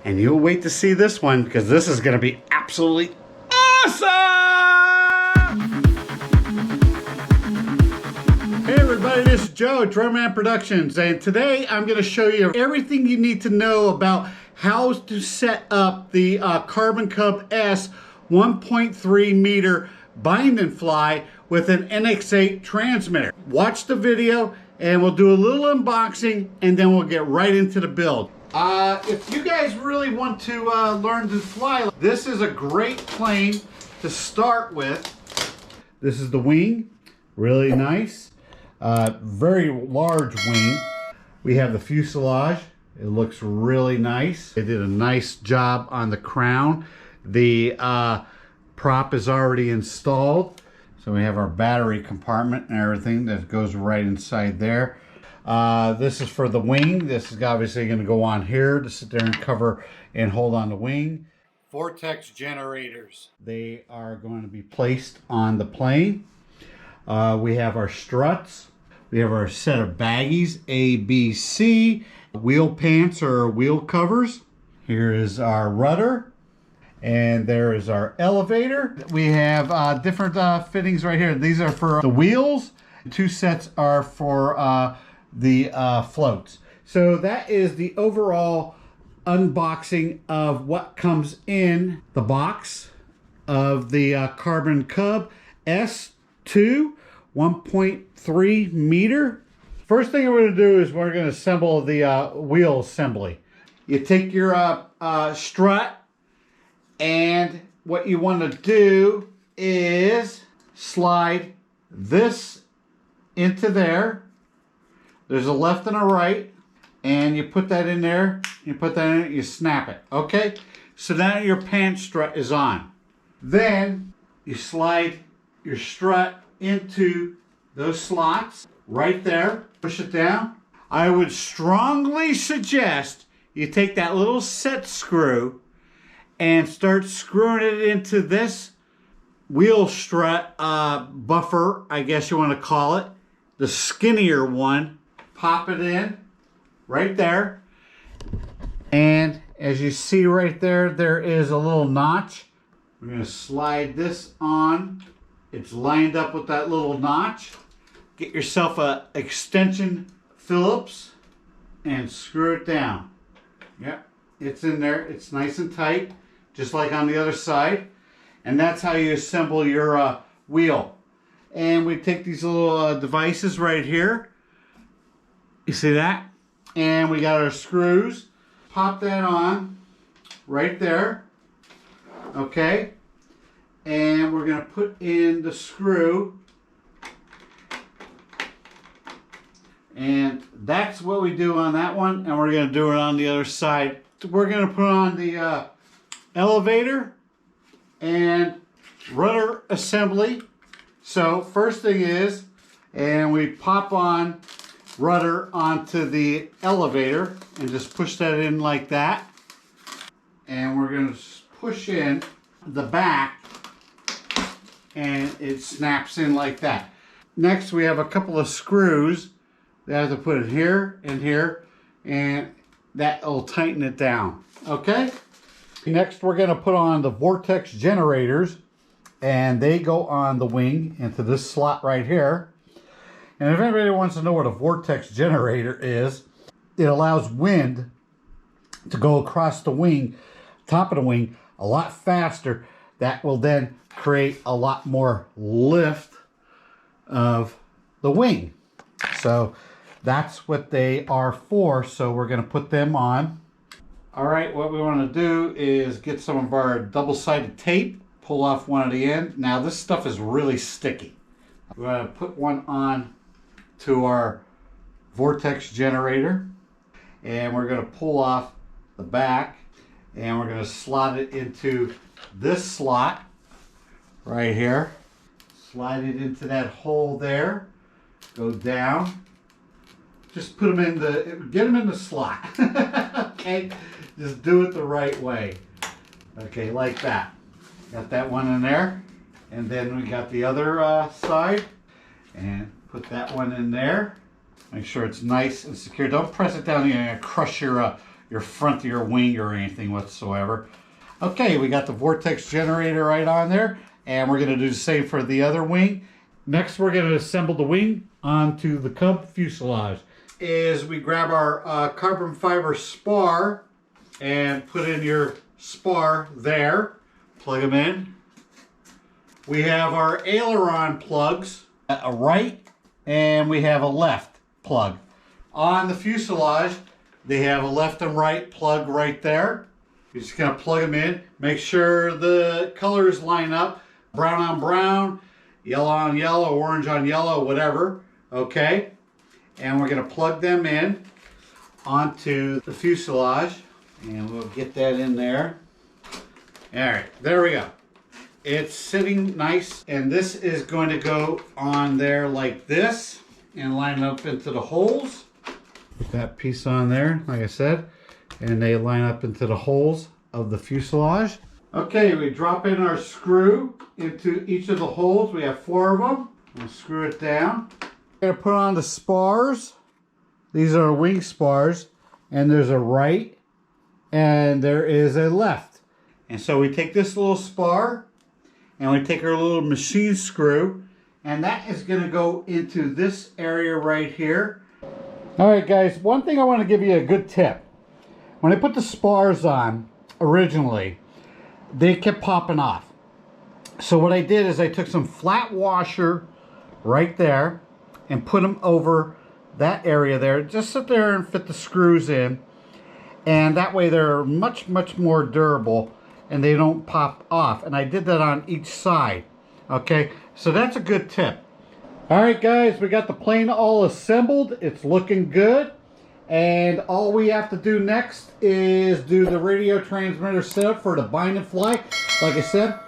And you'll wait to see this one because this is going to be absolutely awesome! Hey everybody, this is Joe at Drumman Productions, and today I'm going to show you everything you need to know about how to set up the Carbon Cub S 1.3 meter bind and fly with an NX8 transmitter. Watch the video and we'll do a little unboxing and then we'll get right into the build. If you guys really want to learn to fly, this is a great plane to start with. This is the wing, really nice, very large wing. We have the fuselage. It looks really nice. They did a nice job on the crown. The prop is already installed. So we have our battery compartment and everything that goes right inside there. This is for the wing. This is obviously going to go on here to sit there and cover and hold on the wing. Vortex generators. They are going to be placed on the plane. We have our struts. We have our set of baggies, A, B, C. Wheel pants or wheel covers. Here is our rudder. And there is our elevator. We have different fittings right here. These are for the wheels. 2 sets are for the floats. So that is the overall unboxing of what comes in the box of the Carbon Cub S2 1.3 meter. First thing we're going to do is we're going to assemble the wheel assembly. You take your strut, and what you want to do is slide this into there. There's a left and a right, and you put that in there, you put that in it, you snap it, okay? So now your pant strut is on. Then you slide your strut into those slots right there, push it down. I would strongly suggest you take that little set screw and start screwing it into this wheel strut buffer, I guess you want to call it, the skinnier one. Pop it in right there, and as you see right there, there is a little notch. We're going to slide this on. It's lined up with that little notch. Get yourself a extension Phillips and screw it down. Yep, it's in there. It's nice and tight, just like on the other side. And that's how you assemble your wheel. And we take these little devices right here. You see that? And we got our screws. Pop that on right there. Okay. And we're going to put in the screw. And that's what we do on that one. And we're going to do it on the other side. We're going to put on the elevator and rudder assembly. So first thing is, and we pop on rudder onto the elevator and just push that in like that. And we're going to push in the back and it snaps in like that. Next we have a couple of screws that have to put it here and here, and that will tighten it down. Okay? Next we're going to put on the vortex generators, and they go on the wing into this slot right here. And if anybody wants to know what a vortex generator is, it allows wind to go across the wing, top of the wing, a lot faster. That will then create a lot more lift of the wing. So that's what they are for. So we're going to put them on. All right, what we want to do is get some of our double-sided tape, pull off one of the ends. Now this stuff is really sticky. We're going to put one on to our vortex generator, and we're going to pull off the back, and we're going to slot it into this slot right here. Slide it into that hole there, go down, just put them in the, get them in the slot. Okay, just do it the right way. Okay, like that. Got that one in there, and then we got the other side, and put that one in there. Make sure it's nice and secure. Don't press it down, you're gonna crush your your front of your wing or anything whatsoever. Okay, we got the vortex generator right on there, and we're going to do the same for the other wing. Next, we're going to assemble the wing onto the Cup fuselage. We grab our carbon fiber spar and put in your spar there. Plug them in. We have our aileron plugs, a right and we have a left plug. On the fuselage, they have a left and right plug right there. You're just going to plug them in. Make sure the colors line up. Brown on brown, yellow on yellow, orange on yellow, whatever. Okay. And we're going to plug them in onto the fuselage. And we'll get that in there. All right, there we go. It's sitting nice. And this is going to go on there like this and line up into the holes. Put that piece on there, like I said. And they line up into the holes of the fuselage. Okay, we drop in our screw into each of the holes. We have 4 of them. We'll screw it down. We're gonna put on the spars. These are wing spars, and there's a right and there is a left. And so we take this little spar and we take our little machine screw, and that is gonna go into this area right here. All right, guys, one thing I want to give you a good tip. When I put the spars on originally, they kept popping off. So what I did is I took some flat washer right there and put them over that area there. Just sit there and fit the screws in. And that way they're much, much more durable and they don't pop off. And I did that on each side. Okay, so that's a good tip. All right, guys, we got the plane all assembled. It's looking good. And all we have to do next is do the radio transmitter setup for the bind and fly. Like I said,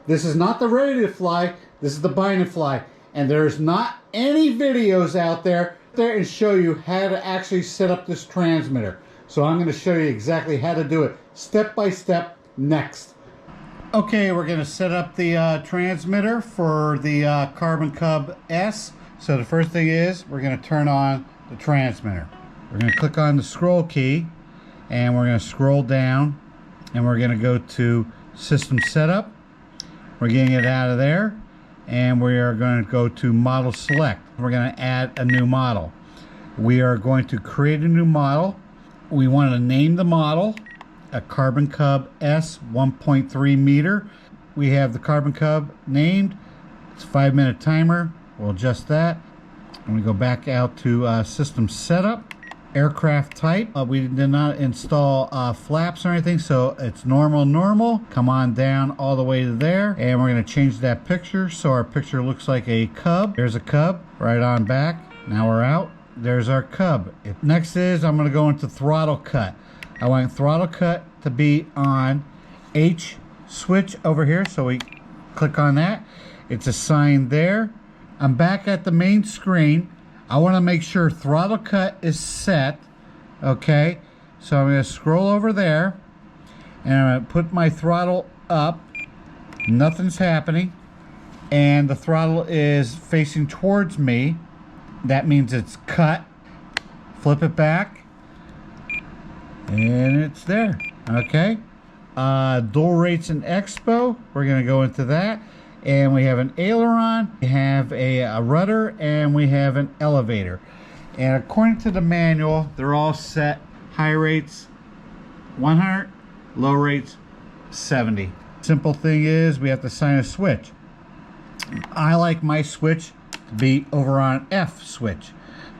this is not the ready to fly. This is the bind and fly. And there's not any videos out there and show you how to actually set up this transmitter. So I'm going to show you exactly how to do it step by step next. Okay, we're going to set up the transmitter for the Carbon Cub S. So the first thing is we're going to turn on the transmitter. We're going to click on the scroll key and we're going to scroll down and we're going to go to System Setup. We're getting it out of there and we are going to go to Model Select. We're going to add a new model. We are going to create a new model. We want to name the model a Carbon Cub S 1.3 meter. We have the Carbon Cub named. It's a 5-minute timer. We'll adjust that. And we go back out to System Setup. Aircraft type. We did not install flaps or anything, so it's normal. Come on down all the way to there, and we're going to change that picture so our picture looks like a Cub. There's a Cub right on back. Now we're out. There's our Cub. Next is I'm going to go into Throttle Cut. I want Throttle Cut to be on H switch over here, so we click on that. It's assigned there. I'm back at the main screen. I want to make sure Throttle Cut is set. Okay, so I'm going to scroll over there and I'm going to put my throttle up. Nothing's happening, and the throttle is facing towards me. That means it's cut. Flip it back and it's there. Okay, dual rates and expo, we're going to go into that. And we have an aileron, we have a rudder, and we have an elevator. And according to the manual, they're all set. High rates 100, low rates 70. Simple thing is we have to assign a switch. I like my switch to be over on F switch.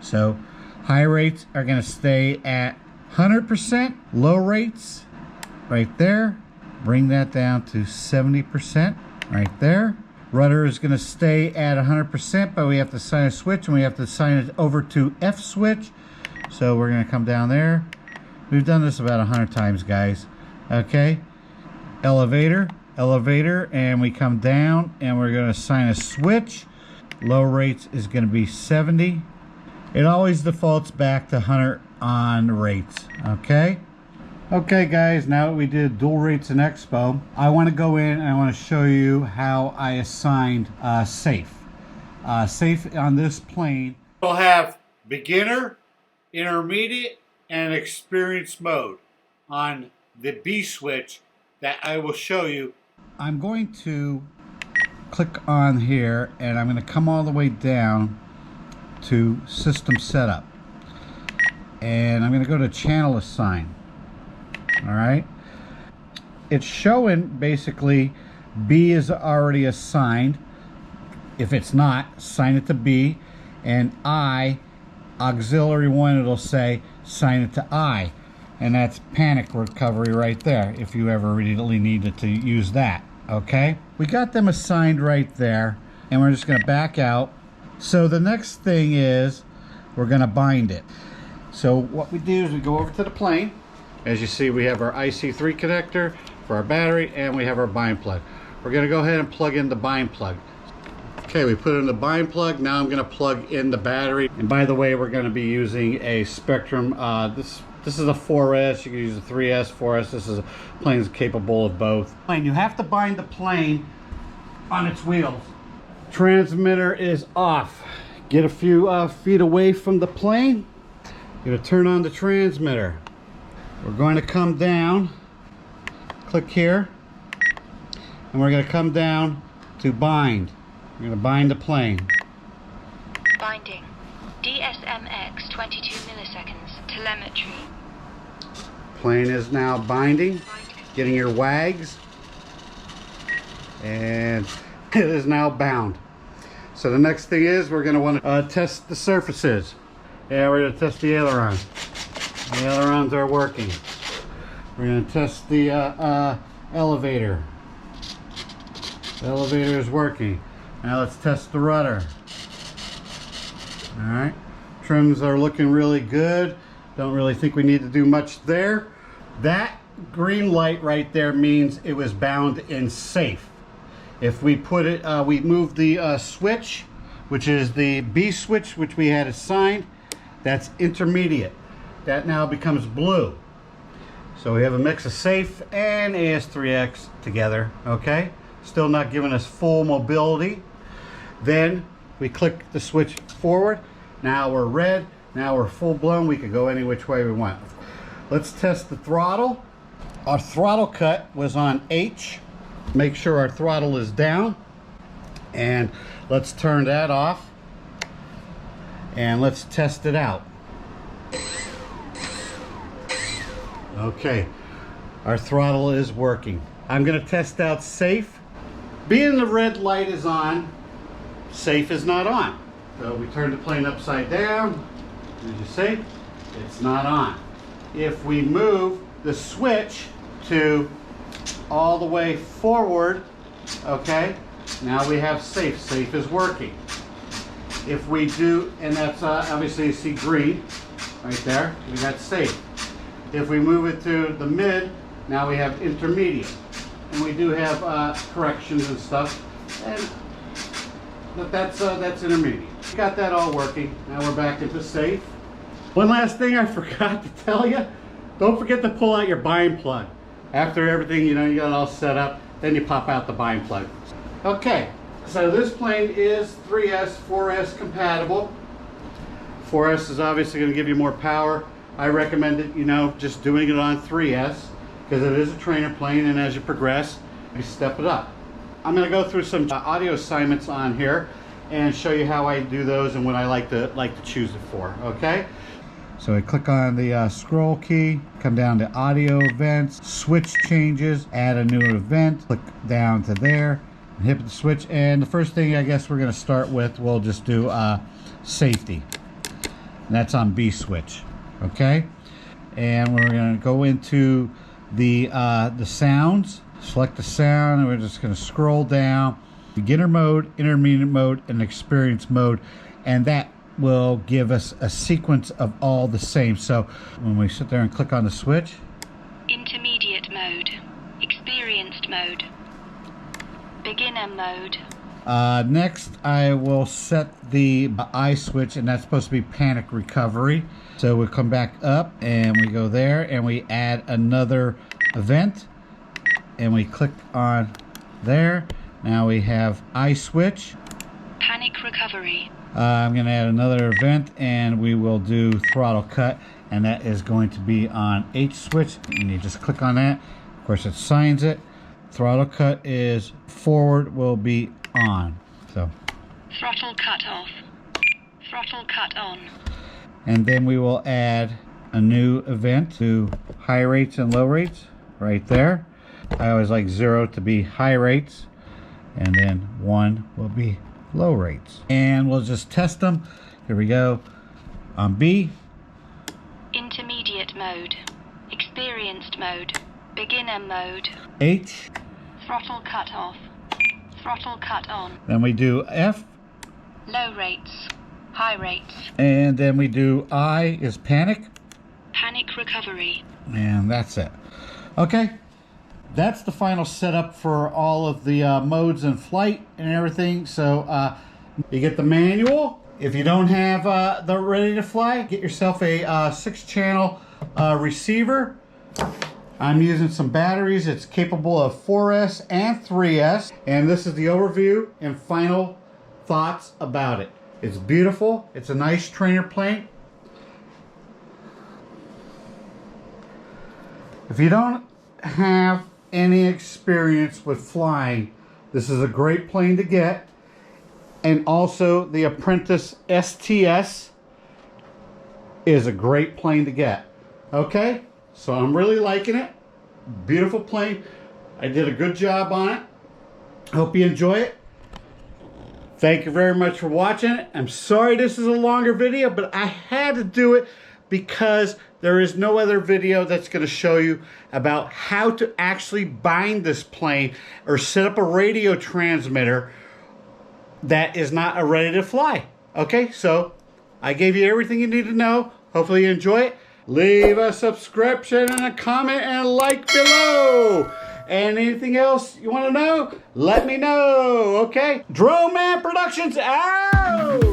So high rates are going to stay at 100%. Low rates right there. Bring that down to 70%. Right there. Rudder is going to stay at 100%, but we have to assign a switch, and we have to assign it over to F switch. So we're going to come down there. We've done this about 100 times, guys. Okay. Elevator, and we come down, and we're going to assign a switch. Low rates is going to be 70. It always defaults back to 100 on rates. Okay. Okay, guys, now that we did dual rates and expo, I want to go in and I want to show you how I assigned safe. Safe on this plane. We'll have beginner, intermediate, and experienced mode. on the B switch that I will show you. I'm going to click on here and I'm going to come all the way down to system setup. And I'm going to go to channel assign. All right. It's showing basically B is already assigned. If it's not, assign it to B. And I, auxiliary 1, it'll say assign it to I. And that's panic recovery right there, if you ever really needed to use that. Okay? We got them assigned right there. And we're just going to back out. So the next thing is we're going to bind it. So what we do is we go over to the plane. As you see, we have our IC3 connector for our battery, and we have our bind plug. We're going to go ahead and plug in the bind plug. Okay, we put in the bind plug. Now I'm going to plug in the battery. And by the way, we're going to be using a Spectrum. This is a 4S. You can use a 3S, 4S. This is a plane's capable of both. And you have to bind the plane on its wheels. Transmitter is off. Get a few feet away from the plane. You're going to turn on the transmitter. We're going to come down, click here, and we're going to come down to bind. We're going to bind the plane. Binding. DSMX 22 milliseconds. Telemetry. Plane is now binding, getting your wags, and it is now bound. So the next thing is we're going to want to test the surfaces. Yeah, we're going to test the ailerons. The ailerons are working. We're going to test the elevator. The elevator is working. Now let's test the rudder. Alright. Trims are looking really good. Don't really think we need to do much there. That green light right there means it was bound in safe. If we put it, we move the switch, which is the B switch, which we had assigned. That's intermediate. That now becomes blue. So we have a mix of safe and AS3X together, okay? Still not giving us full mobility. Then we click the switch forward. Now we're red. Now we're full blown. We can go any which way we want. Let's test the throttle. Our throttle cut was on H. Make sure our throttle is down. And let's turn that off. And let's test it out. Okay, our throttle is working. I'm going to test out safe. Being the red light is on, safe is not on. So we turn the plane upside down. As you see, it's not on. If we move the switch to all the way forward, okay, now we have safe. Safe is working. If we do, and that's obviously you see green right there, we got safe. If we move it to the mid, now we have intermediate. And we do have corrections and stuff, but that's intermediate. We got that all working. Now we're back into safe. One last thing I forgot to tell you, don't forget to pull out your bind plug. After everything, you know, you got it all set up, then you pop out the bind plug. Okay, so this plane is 3S, 4S compatible. 4S is obviously going to give you more power. I recommend it, you know, just doing it on 3S because it is a trainer plane, and as you progress, you step it up. I'm going to go through some audio assignments on here and show you how I do those and what I like to choose it for. Okay. So I click on the scroll key, come down to audio events, switch changes, add a new event, click down to there, and hit the switch. And the first thing I guess we're going to start with, we'll just do safety. And that's on B switch. Okay, and we're going to go into the sounds, select the sound, and we're just going to scroll down, beginner mode, intermediate mode, and experience mode, and that will give us a sequence of all the same. So when we sit there and click on the switch, intermediate mode, experienced mode, beginner mode. Next I will set the I switch, and that's supposed to be panic recovery. So we'll come back up and we go there and we add another event and we click on there. Now we have I switch, panic recovery. I'm going to add another event and we will do throttle cut, and that is going to be on H switch, and you just click on that. Of course, it signs it. Throttle cut is forward will be on. So Throttle cut off. Throttle cut on. and then we will add a new event to high rates and low rates right there. I always like 0 to be high rates, and then 1 will be low rates. And we'll just test them. Here we go. On B. Intermediate mode. Experienced mode. Beginner mode. H. Throttle cut off. Throttle cut on. Then we do F. Low rates. High rates. And then we do I is panic. Panic recovery. And that's it. Okay. That's the final setup for all of the modes in flight and everything. So you get the manual. If you don't have the ready to fly, get yourself a 6-channel receiver. I'm using some batteries. It's capable of 4S and 3S. And this is the overview and final thoughts about it. It's beautiful. It's a nice trainer plane. If you don't have any experience with flying, this is a great plane to get. And also the Apprentice STS is a great plane to get. Okay, so I'm really liking it. Beautiful plane. I did a good job on it. Hope you enjoy it. Thank you very much for watching it. I'm sorry this is a longer video, but I had to do it because there is no other video that's going to show you about how to actually bind this plane or set up a radio transmitter that is not a ready to fly. Okay, so I gave you everything you need to know. Hopefully you enjoy it. Leave a subscription and a comment and a like below. And anything else you want to know, let me know. Okay, Drone Man Productions out.